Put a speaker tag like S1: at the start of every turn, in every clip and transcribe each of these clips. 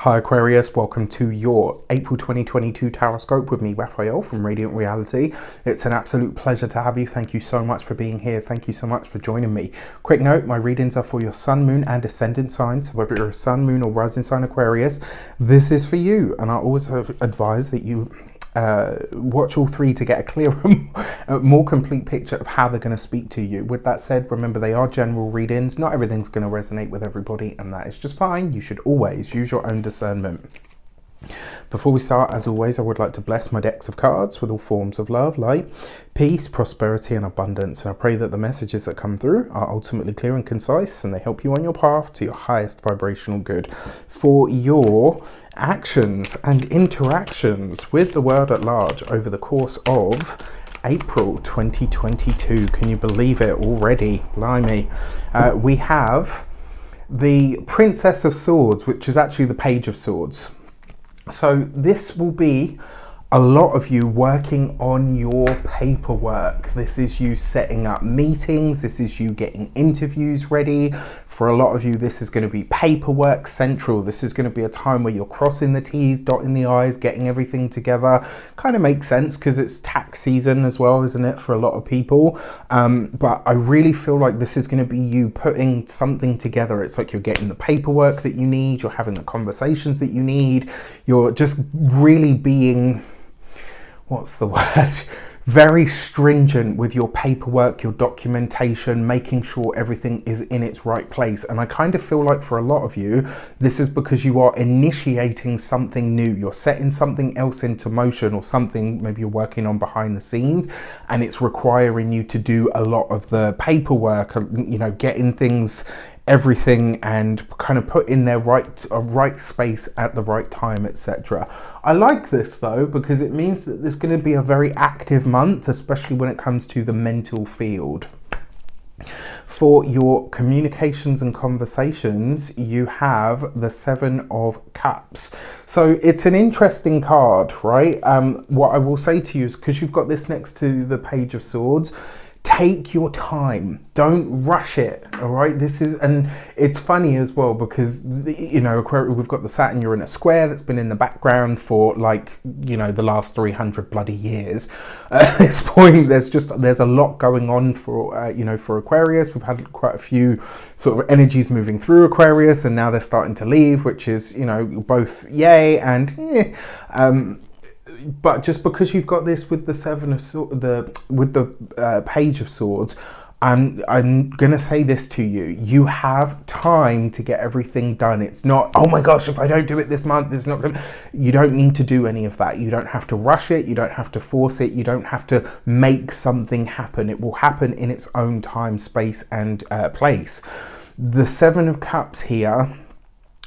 S1: Hi Aquarius, welcome to your April 2022 Tarot Scope with me, Raphael from Reydiant Reality. It's an absolute pleasure to have you. Thank you so much for being here. Thank you so much for joining me. Quick note, my readings are for your sun, moon and ascendant signs. So whether you're a sun, moon or rising sign Aquarius, this is for you. And I always advise that you watch all three to get a clearer, more complete picture of how they're going to speak to you. With that said, remember they are general readings. Not everything's going to resonate with everybody, and that is just fine. You should always use your own discernment. Before we start, as always, I would like to bless my decks of cards with all forms of love, light, peace, prosperity and abundance. And I pray that the messages that come through are ultimately clear and concise and they help you on your path to your highest vibrational good. For your actions and interactions with the world at large over the course of April 2022. Can you believe it already? Blimey. We have the Princess of Swords, which is actually the Page of Swords. So this will be a lot of you working on your paperwork. This is you setting up meetings. This is you getting interviews ready. For a lot of you, this is going to be paperwork central. This is going to be a time where you're crossing the T's, dotting the I's, getting everything together. Kind of makes sense because it's tax season as well, isn't it, for a lot of people? But I really feel like this is going to be you putting something together. It's like you're getting the paperwork that you need. You're having the conversations that you need. You're just really being, what's the word? Very stringent with your paperwork, your documentation, making sure everything is in its right place. And I kind of feel like for a lot of you, this is because you are initiating something new. You're setting something else into motion, or something maybe you're working on behind the scenes, and it's requiring you to do a lot of the paperwork, you know, getting things, everything, and kind of put in their right space at the right time, etc. I like this though, because it means that there's going to be a very active month, especially when it comes to the mental field. For your communications and conversations, you have the Seven of Cups. So it's an interesting card, right? What I will say to you is, because you've got this next to the Page of Swords, take your time, don't rush it. All right, this is, and it's funny as well because, you know, we've got the Saturn Uranus square that's been in the background for, like, you know, the last 300 bloody years. At this point, there's a lot going on for you know, for Aquarius. We've had quite a few sort of energies moving through Aquarius, and now they're starting to leave, which is, you know, both yay and but just because you've got this with the Page of Swords, I'm gonna say this to you: you have time to get everything done. It's not, oh my gosh, if I don't do it this month, it's not gonna. You don't need to do any of that. You don't have to rush it. You don't have to force it. You don't have to make something happen. It will happen in its own time, space, and place. The Seven of Cups here.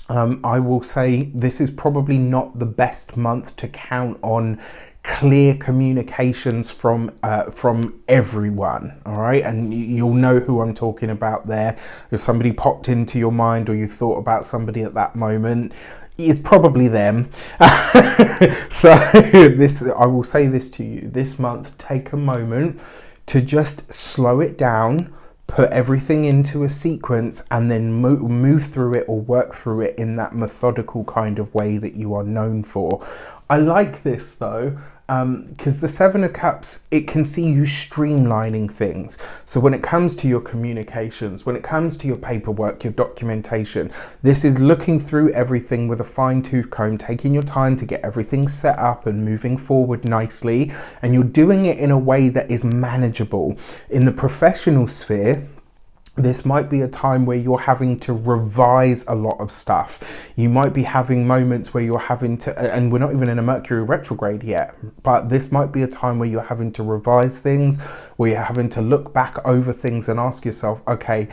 S1: I will say this is probably not the best month to count on clear communications from everyone. All right, and you'll know who I'm talking about there. If somebody popped into your mind, or you thought about somebody at that moment, it's probably them. So I will say this to you: this month, take a moment to just slow it down, put everything into a sequence, and then move through it or work through it in that methodical kind of way that you are known for. I like this though, because the Seven of Cups, it can see you streamlining things. So when it comes to your communications, when it comes to your paperwork, your documentation, this is looking through everything with a fine-tooth comb, taking your time to get everything set up and moving forward nicely. And you're doing it in a way that is manageable. In the professional sphere, this might be a time where you're having to revise a lot of stuff. You might be having moments where you're having to, and we're not even in a Mercury retrograde yet, but this might be a time where you're having to revise things, where you're having to look back over things and ask yourself, okay,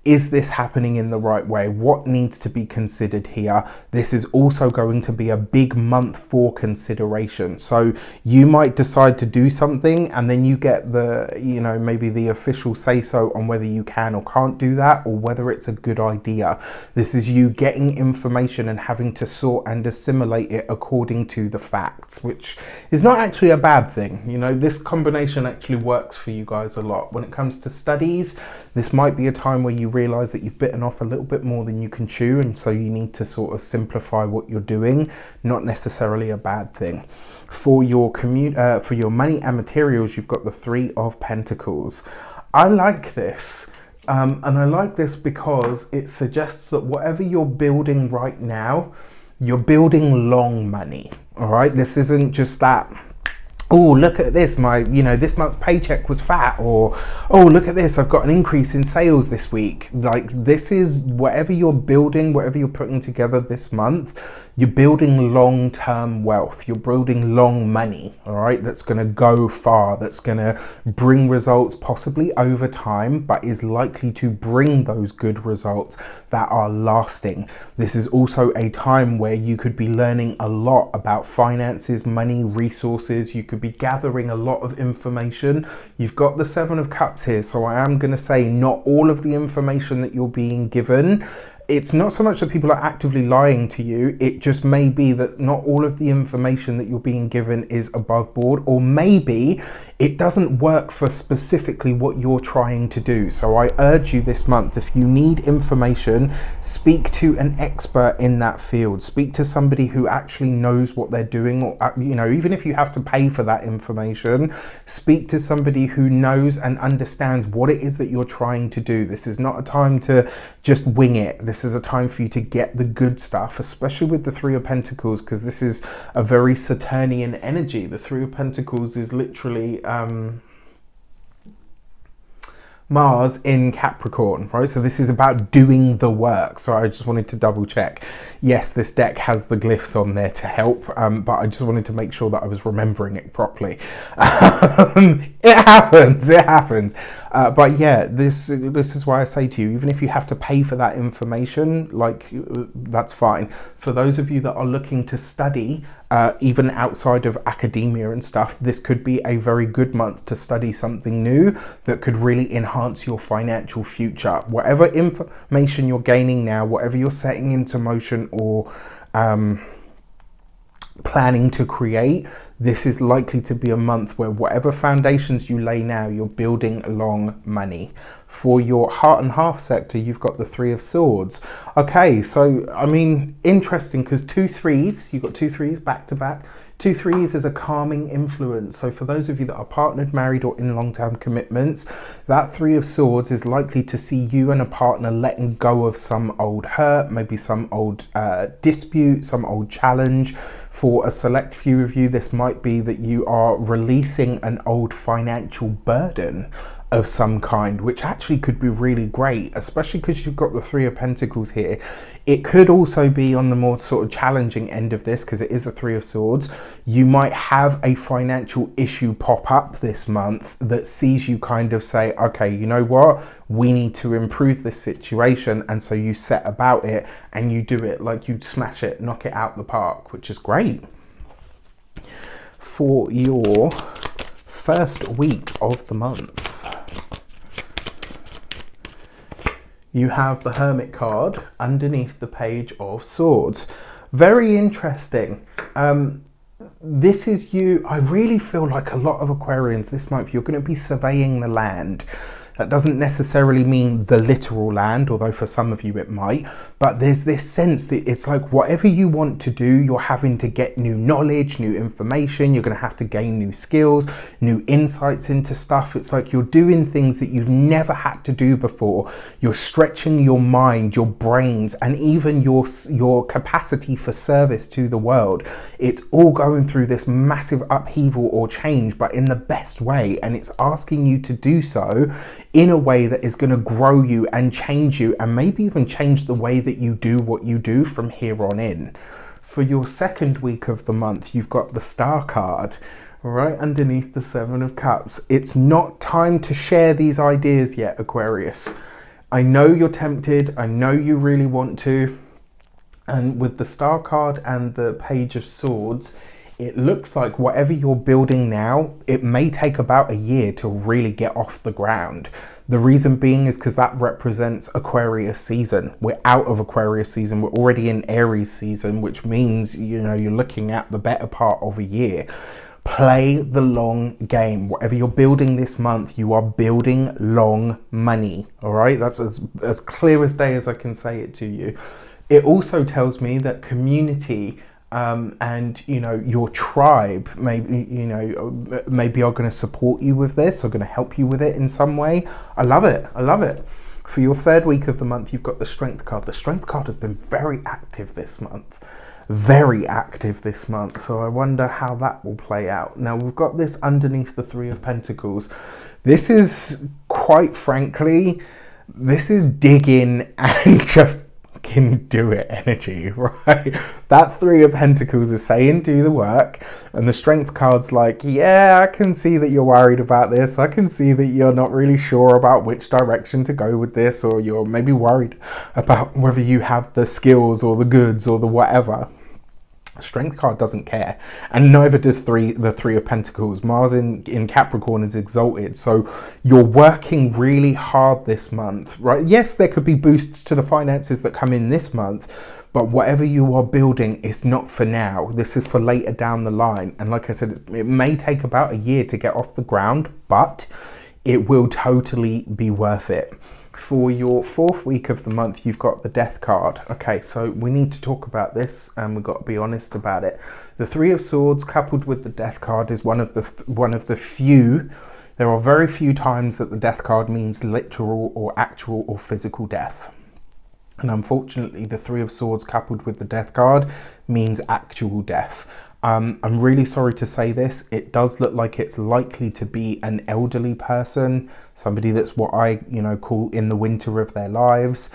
S1: is this happening in the right way? What needs to be considered here? This is also going to be a big month for consideration. So you might decide to do something, and then you get the, you know, maybe the official say so on whether you can or can't do that, or whether it's a good idea. This is you getting information and having to sort and assimilate it according to the facts, which is not actually a bad thing. You know, this combination actually works for you guys a lot. When it comes to studies, This might be a time where you realize that you've bitten off a little bit more than you can chew, and so you need to sort of simplify what you're doing. Not necessarily a bad thing. For your money and materials, you've got the Three of Pentacles. I like this. And I like this because it suggests that whatever you're building right now, you're building long money. All right. This isn't just that, oh, look at this, this month's paycheck was fat, or, oh, look at this, I've got an increase in sales this week. Like, this is whatever you're building, whatever you're putting together this month, you're building long-term wealth, you're building long money, all right, that's going to go far, that's going to bring results possibly over time, but is likely to bring those good results that are lasting. This is also a time where you could be learning a lot about finances, money, resources. You could be gathering a lot of information. You've got the Seven of Cups here, so I am going to say not all of the information that you're being given, it's not so much that people are actively lying to you, it just may be that not all of the information that you're being given is above board, or maybe it doesn't work for specifically what you're trying to do. So I urge you this month, if you need information, speak to an expert in that field. Speak to somebody who actually knows what they're doing, or even if you have to pay for that information, speak to somebody who knows and understands what it is that you're trying to do. This is not a time to just wing it. This is a time for you to get the good stuff, especially with the Three of Pentacles, because this is a very Saturnian energy. The Three of Pentacles is literally Mars in Capricorn, right? So this is about doing the work. So I just wanted to double check. Yes, this deck has the glyphs on there to help, but I just wanted to make sure that I was remembering it properly. It happens. But yeah, this is why I say to you, even if you have to pay for that information, like, that's fine. For those of you that are looking to study, even outside of academia and stuff, this could be a very good month to study something new that could really enhance your financial future. Whatever information you're gaining now, whatever you're setting into motion or planning to create, this is likely to be a month where whatever foundations you lay now, you're building long money. For your heart and half sector, you've got the Three of Swords. Okay, so I mean, interesting, because you've got two threes back to back. 2 3s is a calming influence. So for those of you that are partnered, married, or in long-term commitments, that Three of Swords is likely to see you and a partner letting go of some old hurt, maybe some old dispute, some old challenge. For a select few of you, this might be that you are releasing an old financial burden of some kind, which actually could be really great, especially because you've got the Three of Pentacles here. It could also be on the more sort of challenging end of this, because it is the Three of Swords. You might have a financial issue pop up this month that sees you kind of say, okay, you know what, we need to improve this situation, and so you set about it and you do it, like you smash it, knock it out the park, which is great. For your first week of the month, you have the Hermit card underneath the Page of Swords. Very interesting. This is you. I really feel like a lot of Aquarians this month, you're going to be surveying the land. That doesn't necessarily mean the literal land, although for some of you it might, but there's this sense that it's like whatever you want to do, you're having to get new knowledge, new information, you're going to have to gain new skills, new insights into stuff. It's like you're doing things that you've never had to do before. You're stretching your mind, your brains, and even your capacity for service to the world. It's all going through this massive upheaval or change, but in the best way, and it's asking you to do so in a way that is going to grow you and change you, and maybe even change the way that you do what you do from here on in. For your second week of the month, you've got the Star card right underneath the Seven of Cups. It's not time to share these ideas yet, Aquarius. I know you're tempted. I know you really want to. And with the Star card and the Page of Swords, it looks like whatever you're building now, it may take about a year to really get off the ground. The reason being is because that represents Aquarius season. We're out of Aquarius season. We're already in Aries season, which means, you know, you're looking at the better part of a year. Play the long game. Whatever you're building this month, you are building long money. All right, that's as clear as day as I can say it to you. It also tells me that community and your tribe maybe are going to support you with this, or going to help you with it in some way. I love it. I love it. For your third week of the month, you've got the Strength card. The Strength card has been very active this month. Very active this month. So I wonder how that will play out. Now, we've got this underneath the Three of Pentacles. This is, quite frankly, this is dig in and just fucking do it energy, right? That Three of Pentacles is saying do the work, and the Strength card's like, yeah, I can see that you're worried about this. I can see that you're not really sure about which direction to go with this, or you're maybe worried about whether you have the skills or the goods or the whatever. Strength card doesn't care, and neither does the Three of Pentacles. Mars in Capricorn is exalted, so you're working really hard this month, right? Yes, there could be boosts to the finances that come in this month, but whatever you are building is not for now. This is for later down the line, and like I said, it may take about a year to get off the ground, but it will totally be worth it. For your fourth week of the month, you've got the Death card. Okay, so we need to talk about this, and we've got to be honest about it. The Three of Swords coupled with the Death card is one of the few. There are very few times that the Death card means literal or actual or physical death. And unfortunately, the Three of Swords coupled with the Death card means actual death. I'm really sorry to say this. It does look like it's likely to be an elderly person, somebody that's what I, call in the winter of their lives.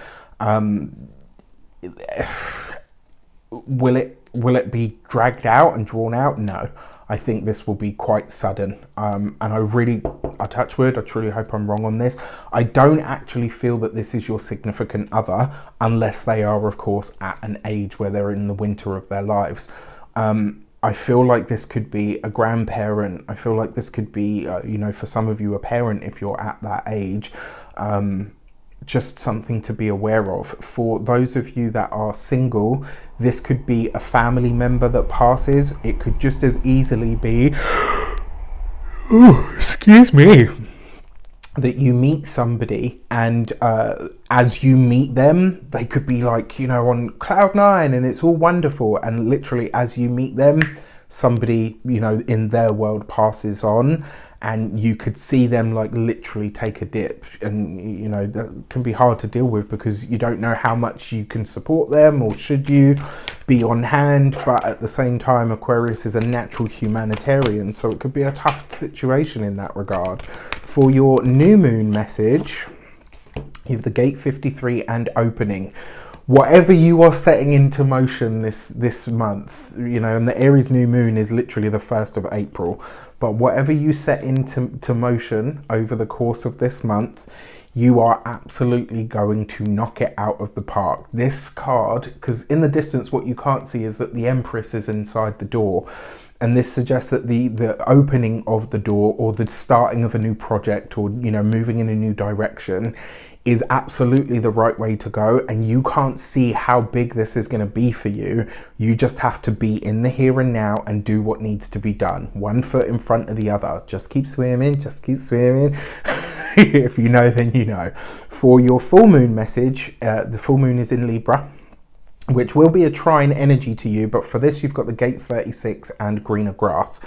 S1: Will it be dragged out and drawn out? No. I think this will be quite sudden. And I touch wood, I truly hope I'm wrong on this. I don't actually feel that this is your significant other, unless they are, of course, at an age where they're in the winter of their lives. I feel like this could be a grandparent. I feel like this could be, for some of you, a parent if you're at that age. Just something to be aware of. For those of you that are single, this could be a family member that passes. It could just as easily be, excuse me, that you meet somebody and as you meet them, they could be like, on cloud nine and it's all wonderful, and literally as you meet them, somebody, in their world passes on, and you could see them like literally take a dip, and that can be hard to deal with because you don't know how much you can support them, or should you be on hand. But at the same time, Aquarius is a natural humanitarian, so it could be a tough situation in that regard. For your new moon message, you have the Gate 53 and opening. Whatever you are setting into motion this month, and the Aries new moon is literally the 1st of April, but whatever you set into motion over the course of this month, you are absolutely going to knock it out of the park. This card, because in the distance what you can't see is that the Empress is inside the door, and this suggests that the opening of the door, or the starting of a new project, or moving in a new direction, is absolutely the right way to go. And you can't see how big this is going to be for you. You just have to be in the here and now and do what needs to be done. One foot in front of the other. Just keep swimming, just keep swimming. If you know, then you know. For your full moon message, the full moon is in Libra, which will be a trine energy to you, but for this you've got the Gate 36 and greener grass.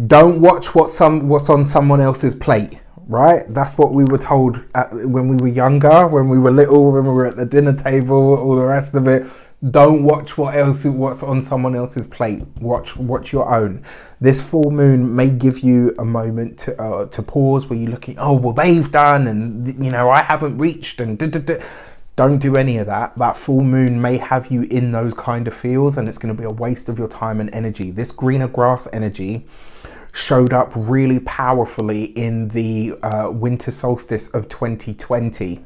S1: Don't watch what's on someone else's plate, right? That's what we were told when we were younger, when we were little, when we were at the dinner table, all the rest of it. Don't watch what's on someone else's plate. Watch your own. This full moon may give you a moment to pause, where you're looking, oh well, they've done, and I haven't reached, and Don't do any of that. That full moon may have you in those kind of feels, and it's going to be a waste of your time and energy. This greener grass energy showed up really powerfully in the winter solstice of 2020.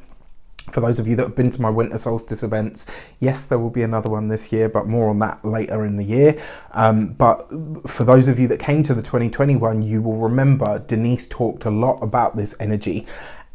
S1: For those of you that have been to my winter solstice events, yes, there will be another one this year, but more on that later in the year. But for those of you that came to the 2021, you will remember Denise talked a lot about this energy.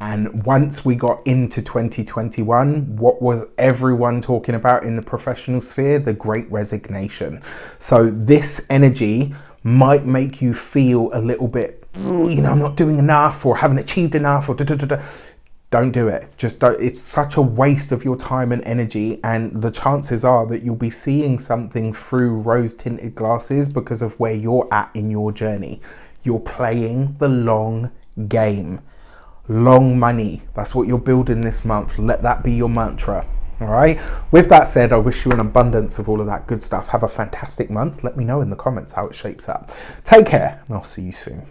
S1: And once we got into 2021, what was everyone talking about in the professional sphere? The Great Resignation. So this energy might make you feel a little bit, you know, I'm not doing enough or haven't achieved enough or don't do it. Just don't. It's such a waste of your time and energy, and the chances are that you'll be seeing something through rose-tinted glasses because of where you're at in your journey. You're playing the long game. Long money. That's what you're building this month. Let that be your mantra. All right. With that said, I wish you an abundance of all of that good stuff. Have a fantastic month. Let me know in the comments how it shapes up. Take care, and I'll see you soon.